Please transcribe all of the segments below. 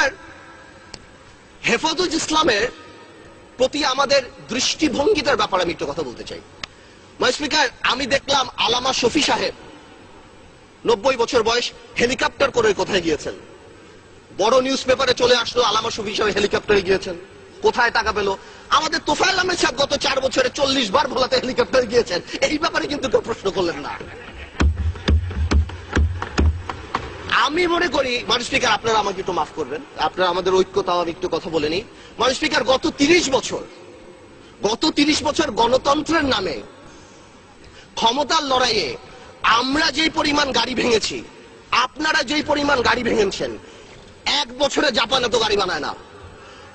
Speaker, হেফাজত ইসলামের প্রতি আমাদের দৃষ্টিভঙ্গিটার ব্যাপারে আমি একটু কথা বলতে চাই। মাননীয় স্পিকার, আমি দেখলাম আল্লামা শফি সাহেব 90 বছর বয়স হেলিকপ্টার করে কোথায় গিয়েছেন। বড় নিউজ পেপারে চলে আসলো আল্লামা শফি সাহেব হেলিকপ্টারে গিয়েছেন। কোথায় টাকা পেল? আমাদের তোফায়েল আহমেদ সাহেব গত 4 বছরে 40 বার ভোলাতে হেলিকপ্টারে গিয়েছেন। এই ব্যাপারে কিন্তু কেউ প্রশ্ন করলেন না। আমি মনে করি মাননীয় স্পিকার, আপনারা আমাকে একটু মাফ করবেন, আপনারা আমাদের ঐক্যতাও আমি একটু কথা বলে নিই। মাননীয় স্পিকার, গত 30 বছর গণতন্ত্রের নামে ক্ষমতার লড়াইয়ে আমরা যেই পরিমাণ গাড়ি ভেঙেছি, আপনারা যেই পরিমাণ গাড়ি ভেঙেছেন, 1 বছরে জাপান এত গাড়ি বানায় না।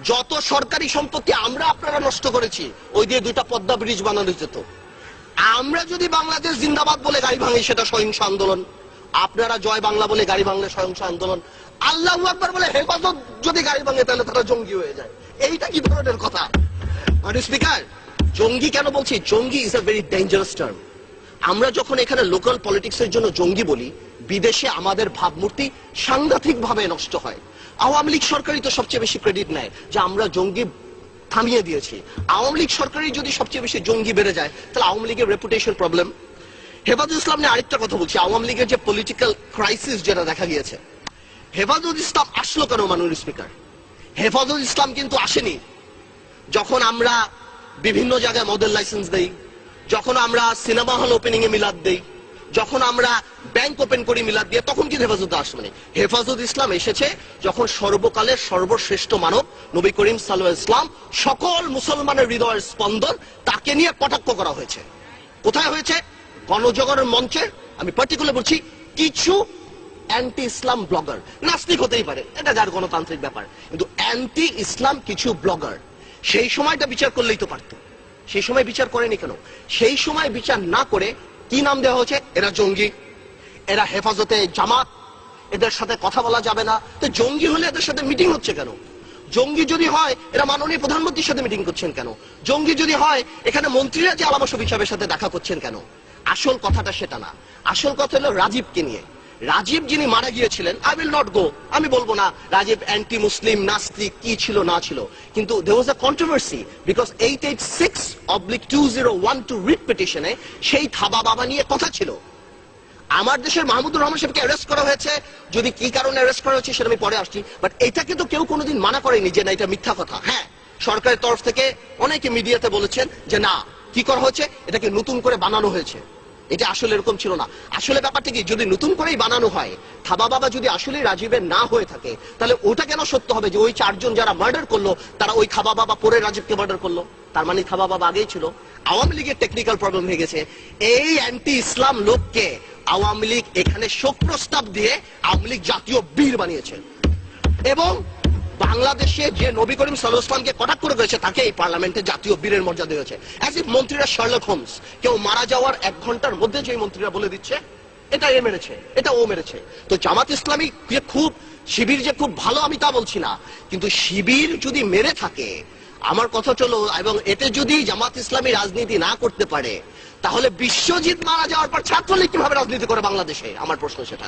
যত সরকারি সম্পত্তি আমরা আপনারা নষ্ট করেছি, ওই দিয়ে 2টা পদ্মা ব্রিজ বানানো যেত। আমরা যদি বাংলাদেশ জিন্দাবাদ বলে গাড়ি ভাঙি, সেটা সহিংস আন্দোলন। আপনারা জয় বাংলা বলে গাড়ি ভাঙলে সহিংস আন্দোলন। আল্লাহু আকবার বলে হেফাজত যদি গাড়ি ভাঙে, তাহলে তারা জঙ্গি হয়ে যায়। এইটা কি ধরনের কথা? মাননীয় স্পিকার, জঙ্গি কেন বলছি? জঙ্গি is a very dangerous term. আমরা যখন এখানে লোকাল পলিটিক্সের জন্য জঙ্গি বলি, বিদেশে আমাদের ভাবমূর্তি সাংঘাতিক ভাবে নষ্ট হয়। আওয়ামী লীগ সরকারই তো সবচেয়ে বেশি ক্রেডিট নেয় যে আমরা জঙ্গি থামিয়ে দিয়েছি। আওয়ামী লীগ সরকারই যদি সবচেয়ে বেশি জঙ্গি বেড়ে যায়, তাহলে আওয়ামী লীগের রেপুটেশন প্রবলেম। হেফাজত ইসলাম নিয়ে আরেকটা কথা বলছি। আওয়ামী লীগের যে পলিটিক্যাল ক্রাইসিস যেটা দেখা গিয়েছে, হেফাজত ইসলাম আসলো কেন? মাননীয় স্পিকার, হেফাজত ইসলাম কিন্তু আসেনি যখন আমরা বিভিন্ন জায়গায় মডেল লাইসেন্স দেই, যখন আমরা সিনেমা হল ওপেনিং এ মিলাদ দেই, যখন আমরা ব্যাংক ওপেন করি মিলাদ দিয়ে, তখন কিন্তু হেফাজত আসবে না। হেফাজত ইসলাম এসেছে যখন সর্বকালের সর্বশ্রেষ্ঠ মানব নবী করিম সাল্লাল্লাহু আলাইহি ওয়াসাল্লাম, সকল মুসলমানের হৃদয়ের স্পন্দন, তাকে নিয়ে কটাক্ষ করা হয়েছে। কোথায় হয়েছে? গণজাগরণ মঞ্চে। আমি পার্টিকুলার বলছি, কিছু অ্যান্টি ইসলাম ব্লগার, নাস্তিক হতেই পারে, এটা যার গণতান্ত্রিক ব্যাপার, কিন্তু অ্যান্টি ইসলাম কিছু ব্লগার সেই সময়টা বিচার করলেই তো পারতো। সেই সময় বিচার করেনি কেন? সেই সময় বিচার না করে কি নাম দেওয়া হয়েছে? এরা জঙ্গি, এরা হেফাজতে জামাত, এদের সাথে কথা বলা যাবে না। তো জঙ্গি হলে এদের সাথে মিটিং হচ্ছে কেন? জঙ্গি যদি হয় এরা মাননীয় প্রধানমন্ত্রীর সাথে মিটিং করছেন কেন? জঙ্গি যদি হয় এখানে মন্ত্রীরা যে আল্লামা শফি সাহেবের সাথে দেখা করছেন কেন? আসল কথাটা সেটা না। আসল কথা হলো রাজীবকে নিয়ে। রাজীব যিনি মারা গিয়েছিলেন, আই উইল নট গো, আমি বলবো না রাজীব অ্যান্টি মুসলিম, নাস্তিক, কি ছিল না ছিল, কিন্তু there was a controversy because 886/2012 writ পিটিশনে সেই থাবা বাবা নিয়ে কথা ছিল। আমার দেশের মাহমুদুর রহমান সাহেবকে অ্যারেস্ট করা হয়েছে, যদি কি কারণে অ্যারেস্ট করা হয়েছে সেটা আমি পরে আসছি, বাট এটা কিন্তু কেউ কোনোদিন মানা করেনি যে না এটা মিথ্যা কথা। হ্যাঁ, সরকারের তরফ থেকে অনেকে মিডিয়াতে বলেছেন যে না, কি করা হয়েছে, এটাকে নতুন করে বানানো হয়েছে। এটা আসলে এরকম ছিল না। আসলে ব্যাপারটা কি, যদি নতুন করেই বানানো হয়, থাবা বাবা যদি আসলে রাজীবের না হয়ে থাকে, তাহলে ওটা কেন সত্য হবে যে ওই 4 জন যারা মার্ডার করলো তারা ওই থাবা বাবা পরে রাজীবকে মার্ডার করলো? তার মানে থাবা বাবা আগেই ছিল। আওয়ামী লীগের টেকনিক্যাল প্রবলেম হয়ে গেছে। এই অ্যান্টি ইসলাম লোককে আওয়ামী লীগ এখানে শোক প্রস্তাব দিয়ে আওয়ামী লীগ জাতীয় বীর বানিয়েছে, এবং বাংলাদেশে যে নবী করিম সাল্লাল্লাহু আলাইহি ওয়াসাল্লামকে কটাক্ষ করেছে তাকে এই পার্লামেন্টে জাতীয় বীরের মর্যাদা দিয়েছে। অ্যাজ ইফ মন্ত্রীরা শার্লক হোমস, কেউ মারা যাওয়ার 1 ঘন্টার মধ্যে যে মন্ত্রীরা বলে দিচ্ছে এটা এ মেরেছে, এটা ও মেরেছে। তো জামাত ইসলামী যে খুব, শিবির যে খুব ভালো, আমি তা বলছি না, কিন্তু শিবির যদি মেরে থাকে, আমার কথা চলো, এবং এতে যদি জামাত ইসলামী রাজনীতি না করতে পারে, তাহলে বিশ্বজিৎ মারা যাওয়ার পর ছাত্রলীগ কিভাবে রাজনীতি করে বাংলাদেশে? আমার প্রশ্ন সেটা।